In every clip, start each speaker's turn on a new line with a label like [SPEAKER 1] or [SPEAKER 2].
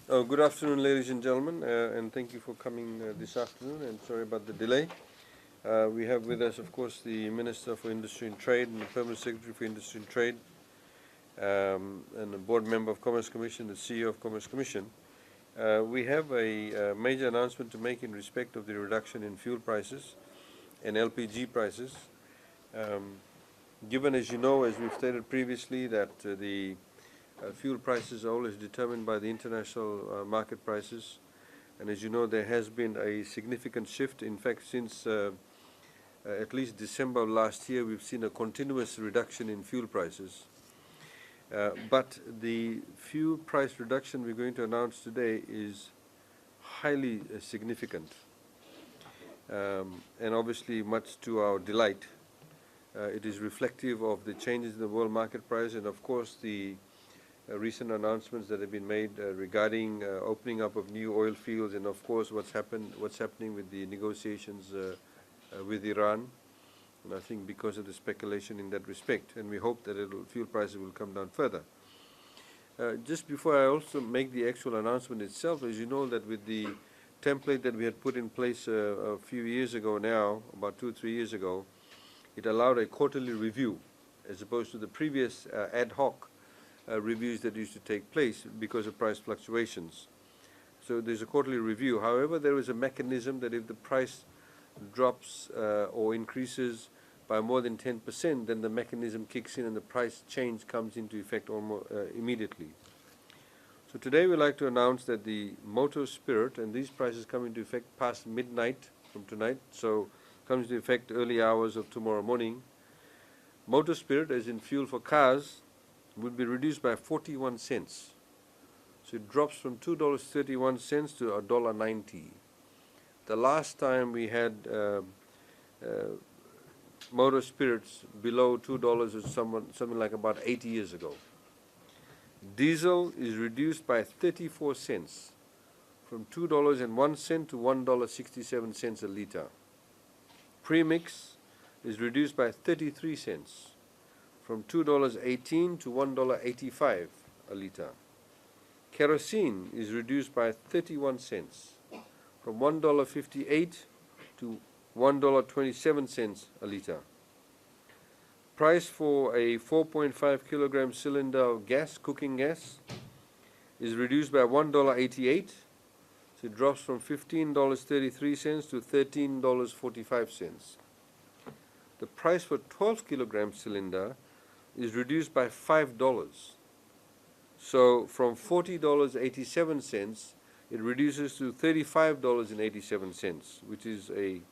[SPEAKER 1] Good afternoon, ladies and gentlemen, and thank you for coming this afternoon, and sorry about the delay. We have with us, of course, the Minister for Industry and Trade and the Permanent Secretary for Industry and Trade, and the Board Member of Commerce Commission, the CEO of Commerce Commission. We have a major announcement to make in respect of the reduction in fuel prices and LPG prices. Given, as you know, as we've stated previously, that the fuel prices are always determined by the international market prices, and as you know, there has been a significant shift. In fact, since at least December of last year, we've seen a continuous reduction in fuel prices. But the fuel price reduction we're going to announce today is highly significant, and obviously much to our delight. It is reflective of the changes in the world market price, and of course the recent announcements that have been made regarding opening up of new oil fields, and of course what's happening with the negotiations with Iran. And I think because of the speculation in that respect, and we hope that fuel prices will come down further. Just before I also make the actual announcement itself, as you know, that with the template that we had put in place a few years ago now, about 2 or 3 years ago, it allowed a quarterly review as opposed to the previous ad hoc reviews that used to take place because of price fluctuations. So there's a quarterly review. However, there is a mechanism that if the price drops or increases by more than 10%, then the mechanism kicks in and the price change comes into effect almost immediately. So today we'd like to announce that the motor spirit, and these prices come into effect past midnight from tonight, so comes into effect early hours of tomorrow morning. Motor spirit, as in fuel for cars, will be reduced by 41 cents. So it drops from $2.31 to $1.90. The last time we had motor spirits below $2 was something like about 80 years ago. Diesel is reduced by 34 cents, from $2.01 to $1.67 a liter. Premix is reduced by 33 cents, from $2.18 to $1.85 a liter. Kerosene is reduced by 31 cents, from $1.58 to $1.27 a liter. Price for a 4.5 kilogram cylinder of gas, cooking gas, is reduced by $1.88. So it drops from $15.33 to $13.45. The price for 12 kilogram cylinder is reduced by $5. So from $40.87, it reduces to $35.87, which is a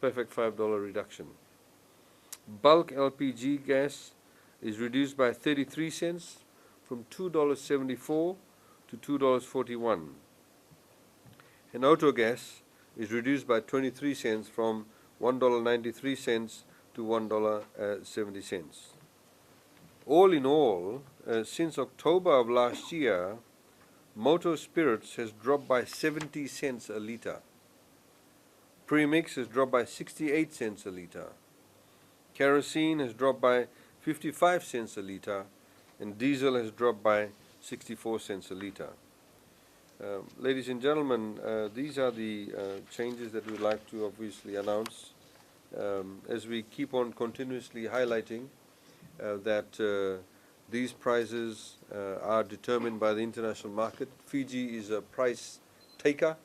[SPEAKER 1] perfect $5 reduction. Bulk LPG gas is reduced by 33 cents, from $2.74 to $2.41. And auto gas is reduced by 23 cents, from $1.93 to $1.70. All in all, since October of last year, motor spirits has dropped by 70 cents a liter. Premix has dropped by 68 cents a liter. Kerosene has dropped by 55 cents a liter, and diesel has dropped by 64 cents a liter. Ladies and gentlemen, these are the changes that we'd like to obviously announce as we keep on continuously highlighting that these prices are determined by the international market. Fiji is a price taker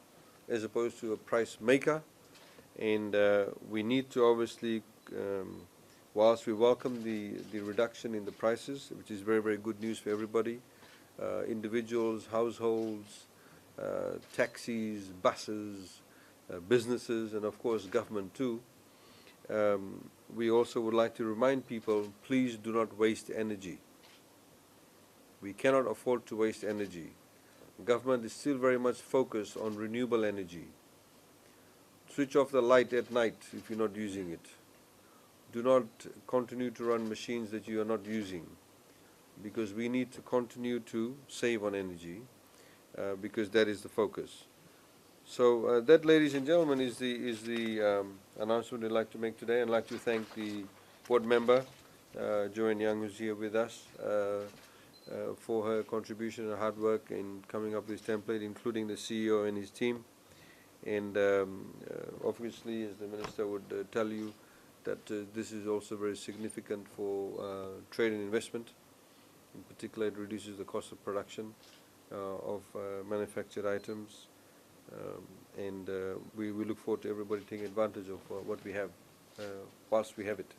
[SPEAKER 1] as opposed to a price maker, and we need to obviously, whilst we welcome the reduction in the prices, which is very, very good news for everybody, individuals, households, taxis, buses, businesses, and of course government too. We also would like to remind people, please do not waste energy. We cannot afford to waste energy. Government is still very much focused on renewable energy. Switch off the light at night if you're not using it. Do not continue to run machines that you are not using, because we need to continue to save on energy, because that is the focus. So that, ladies and gentlemen, is the announcement I'd like to make today. I'd like to thank the board member, Joanne Young, who's here with us, for her contribution and hard work in coming up with this template, including the CEO and his team. And obviously, as the Minister would tell you, that this is also very significant for trade and investment. In particular, it reduces the cost of production of manufactured items, and we look forward to everybody taking advantage of what we have whilst we have it.